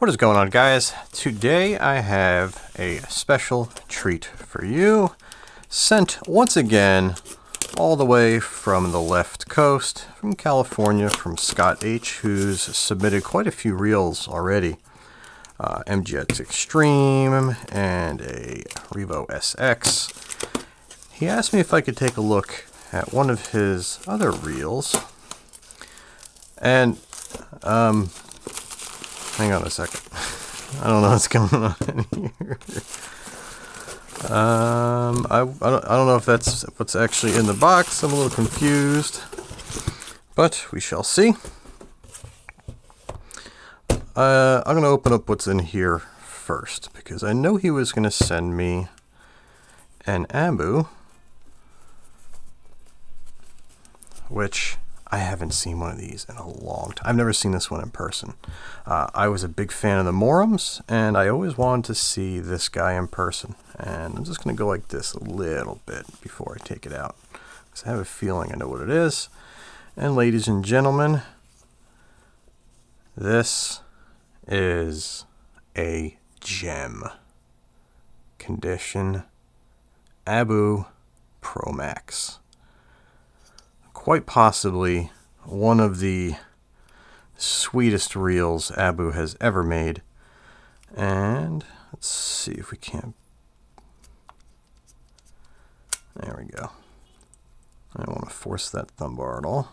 What is going on, guys? Today I have a special treat for you, sent once again all the way from the left coast, from California, from Scott H., who's submitted quite a few reels already. MGX Extreme and a Revo SX. He asked me if I could take a look at one of his other reels, and hang on a second. I don't know what's going on here. I don't know if that's what's actually in the box. I'm a little confused, but we shall see. I'm going to open up what's in here first, because I know he was going to send me an Abu, which I haven't seen one of these in a long time. I've never seen this one in person. I was a big fan of the Morums, and I always wanted to see this guy in person. And I'm just going to go like this a little bit before I take it out, because I have a feeling I know what it is. And ladies and gentlemen, this is a gem. Condition Abu Pro Max. Quite possibly one of the sweetest reels Abu has ever made. And let's see if we can't. There we go. I don't want to force that thumb bar at all.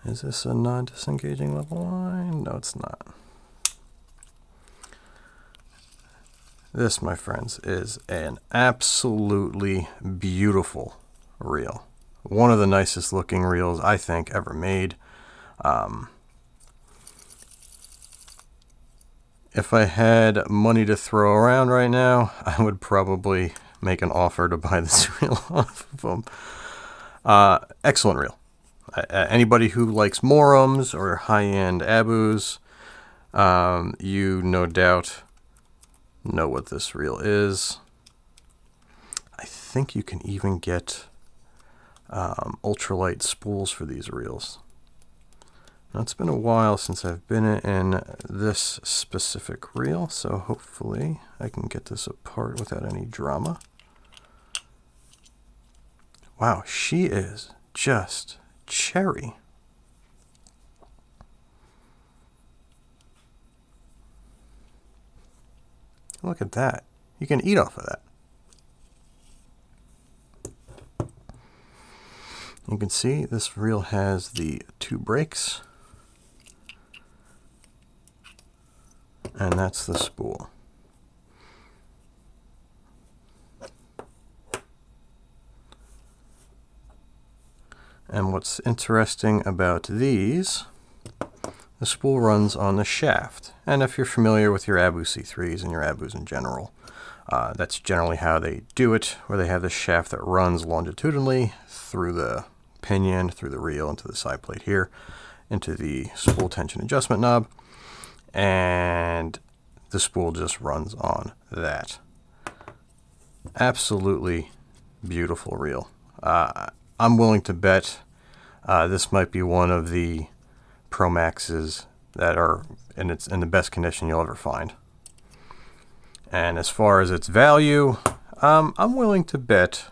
Is this a non-disengaging level line? No, it's not. This, my friends, is an absolutely beautiful reel. One of the nicest looking reels I think ever made. If I had money to throw around right now, I would probably make an offer to buy this reel off of them. Excellent reel. Anybody who likes Morums or high-end Abus, you no doubt know what this reel is. I think you can even get ultralight spools for these reels. Now, it's been a while since I've been in this specific reel, so hopefully I can get this apart without any drama. Wow, she is just cherry. Look at that. You can eat off of that. You can see this reel has the 2 brakes, and that's the spool. And what's interesting about these, the spool runs on the shaft. And if you're familiar with your Abu C3s and your Abus in general, that's generally how they do it, where they have the shaft that runs longitudinally through the pinion, through the reel, into the side plate here, into the spool tension adjustment knob, and the spool just runs on that. Absolutely beautiful reel. I'm willing to bet this might be one of the Pro Maxes that are in the best condition you'll ever find. And as far as its value, I'm willing to bet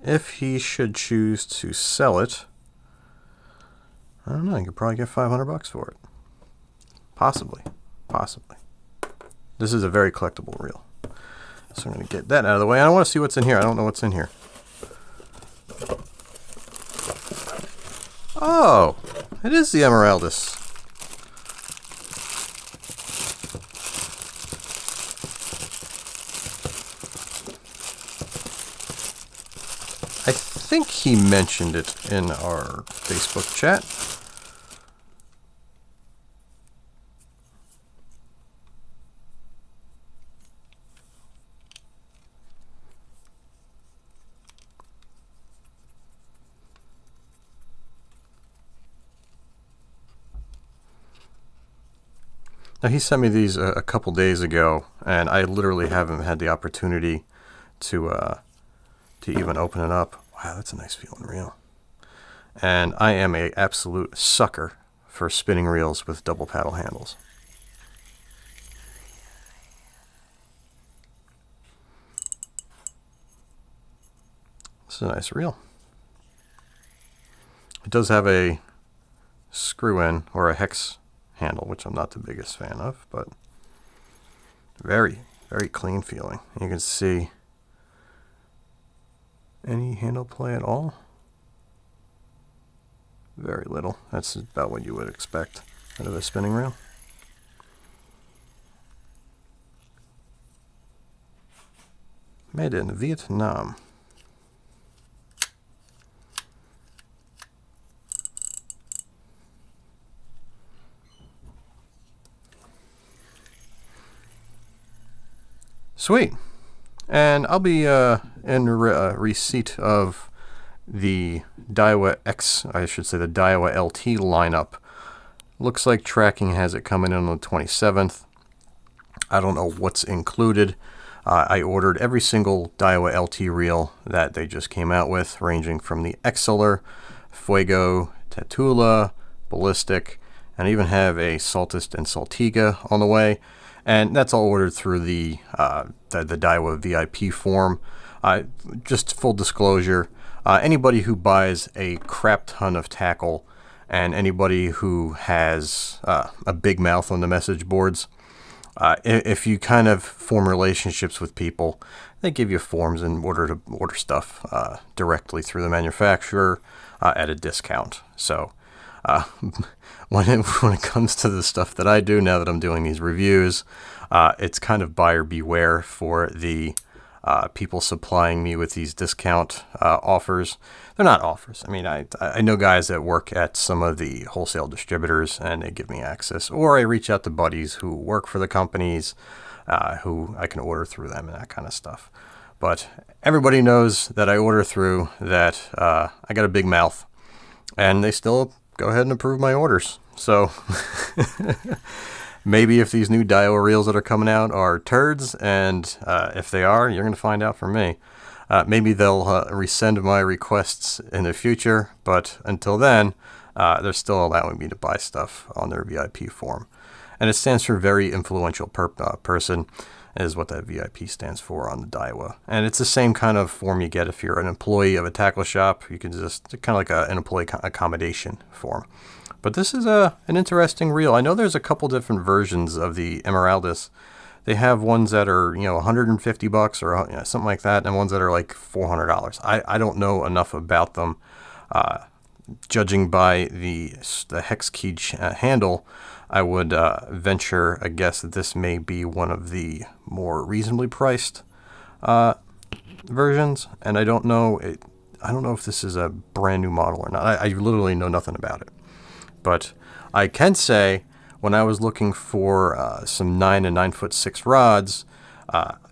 if he should choose to sell it, I don't know, you could probably get $500 for it. Possibly. This is a very collectible reel. So I'm going to get that out of the way. I want to see what's in here. I don't know what's in here. Oh, it is the Emeraldus. I think he mentioned it in our Facebook chat. Now, he sent me these a couple days ago, and I literally haven't had the opportunity to even open it up. Wow, that's a nice feeling reel. And I am an absolute sucker for spinning reels with double paddle handles. This is a nice reel. It does have a screw-in or a hex handle, which I'm not the biggest fan of, but very, very clean feeling. You can see any handle play at all. Very little. That's about what you would expect out of a spinning reel. Made in Vietnam. Sweet. And I'll be in receipt of the Daiwa X, I should say the Daiwa LT lineup. Looks like tracking has it coming in on the 27th. I don't know what's included. I ordered every single Daiwa LT reel that they just came out with, ranging from the Exceller, Fuego, Tatula, Ballistic, and I even have a Smoothest and Saltiga on the way. And that's all ordered through the Daiwa VIP form. Just full disclosure, anybody who buys a crap ton of tackle and anybody who has a big mouth on the message boards, if you kind of form relationships with people, they give you forms and order stuff directly through the manufacturer at a discount. So when it comes to the stuff that I do now that I'm doing these reviews, it's kind of buyer beware for the people supplying me with these discount offers. They're not offers. I mean, I know guys that work at some of the wholesale distributors and they give me access, or I reach out to buddies who work for the companies who I can order through them and that kind of stuff. But everybody knows that I order through, that I got a big mouth, and they still go ahead and approve my orders. So maybe if these new Daiwa reels that are coming out are turds, and if they are, you're going to find out from me. Maybe they'll rescind my requests in the future, but until then, they're still allowing me to buy stuff on their VIP form. And it stands for very influential person, is what that VIP stands for on the Daiwa. And it's the same kind of form you get if you're an employee of a tackle shop. You can just, kind of like an employee accommodation form. But this is an interesting reel. I know there's a couple different versions of the Emeraldus. They have ones that are, $150 or something like that, and ones that are like $400. I don't know enough about them. Judging by the hex key handle, I would venture a guess that this may be one of the more reasonably priced versions. And I don't know if this is a brand new model or not. I literally know nothing about it. But I can say, when I was looking for some 9 and 9'6" rods,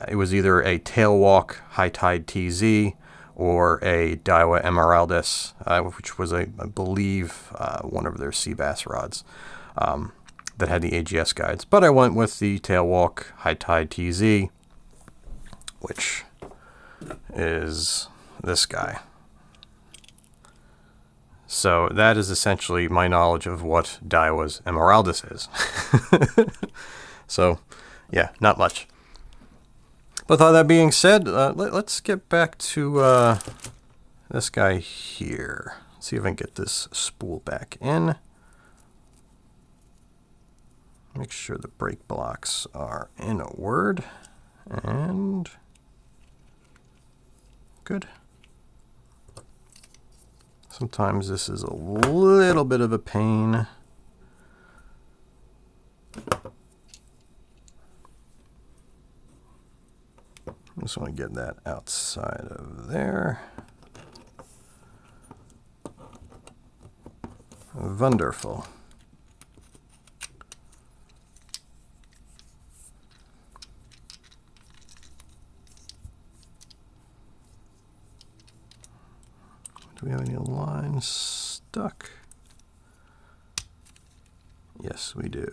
it was either a Tailwalk High Tide TZ or a Daiwa Emeraldus, which was, I believe, one of their sea bass rods that had the AGS guides. But I went with the Tailwalk High Tide TZ, which is this guy. So that is essentially my knowledge of what Daiwa's Emeraldus is. So, yeah, not much. But with all that being said, let's get back to this guy here. See if I can get this spool back in. Make sure the brake blocks are in a word. And good. Sometimes this is a little bit of a pain. I just want to get that outside of there. Wonderful. Do we have any lines stuck? Yes, we do.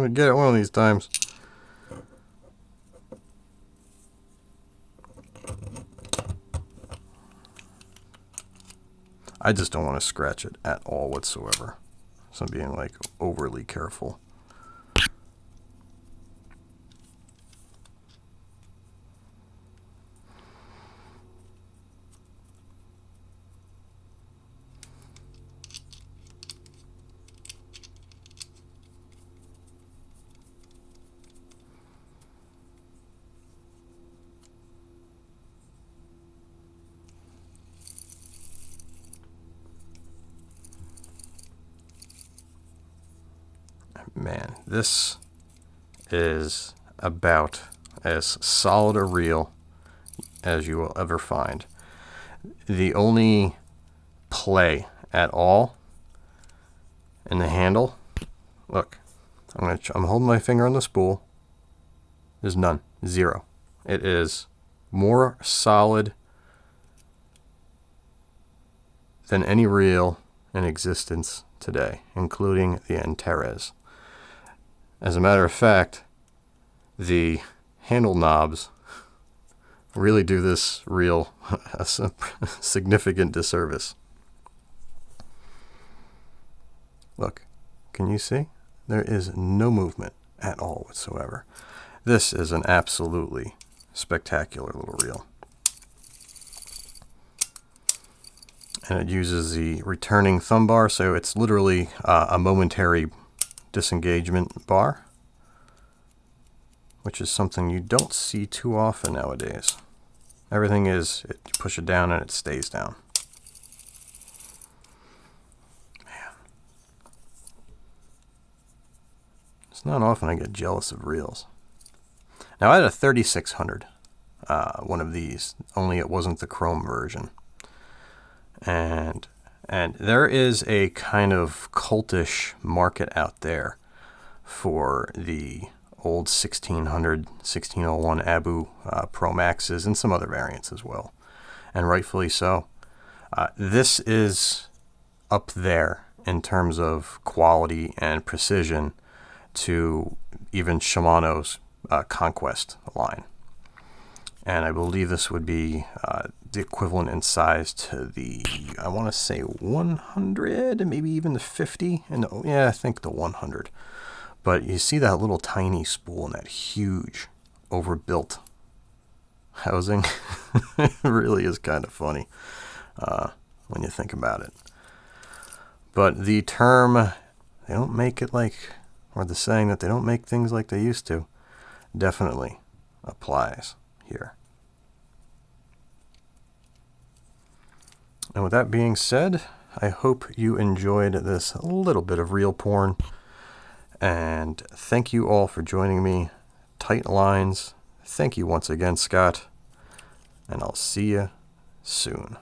gonna get it one of these times. I just don't want to scratch it at all whatsoever. So I'm being like overly careful. Man, this is about as solid a reel as you will ever find. The only play at all in the handle, look, I'm holding my finger on the spool. There's none, zero. It is more solid than any reel in existence today, including the Antares. As a matter of fact, the handle knobs really do this reel a significant disservice. Look, can you see? There is no movement at all whatsoever. This is an absolutely spectacular little reel. And it uses the returning thumb bar, so it's literally a momentary disengagement bar, which is something you don't see too often nowadays. Everything is, you push it down and it stays down. Man. It's not often I get jealous of reels. Now I had a 3600, one of these, only it wasn't the chrome version. And there is a kind of cultish market out there for the old 1600, 1601 Abu Pro Maxes and some other variants as well. And rightfully so. This is up there in terms of quality and precision to even Shimano's Conquest line. And I believe this would be the equivalent in size to the, I want to say 100, maybe even the 50. And yeah, I think the 100. But you see that little tiny spool and that huge overbuilt housing? It really is kind of funny when you think about it. But the term, they don't make it like, or the saying that they don't make things like they used to, definitely applies here. And with that being said, I hope you enjoyed this little bit of reel porn. And thank you all for joining me. Tight lines. Thank you once again, Scott. And I'll see you soon.